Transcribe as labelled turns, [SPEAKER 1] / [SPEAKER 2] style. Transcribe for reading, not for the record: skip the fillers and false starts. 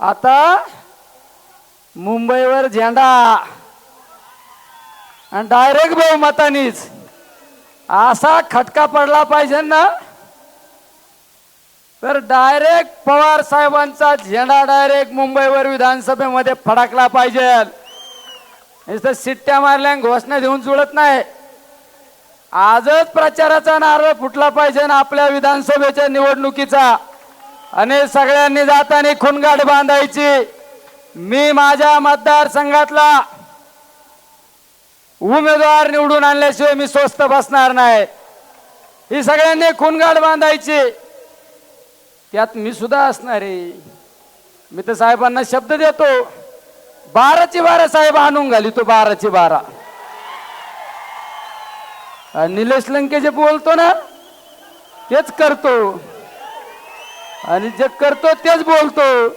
[SPEAKER 1] आता मुंबईवर झेंडा आणि डायरेक्ट बहुमतानीच असा खटका पडला पाहिजे ना, तर डायरेक्ट पवार साहेबांचा झेंडा डायरेक्ट मुंबईवर विधानसभेमध्ये फडकला पाहिजे. नुसतं शिट्ट्या मारल्या घोषणा देऊन जुळत नाही. आजच प्रचाराचा नारळ फुटला पाहिजे ना आपल्या विधानसभेच्या निवडणुकीचा. आणि सगळ्यांनी जाताना खुणगाठ बांधायची. मी माझ्या मतदारसंघातला उमेदवार निवडून आणल्याशिवाय मी स्वस्थ बसणार नाही. ही सगळ्यांनी खुणगाठ बांधायची. त्यात मी सुद्धा असणार आहे. मी तर साहेबांना शब्द देतो, 12ची 12 साहेब आणून घाली तो 12ची 12. निलेश लंके जे बोलतो ना तेच करतो आणि जे करतो तेच बोलतो.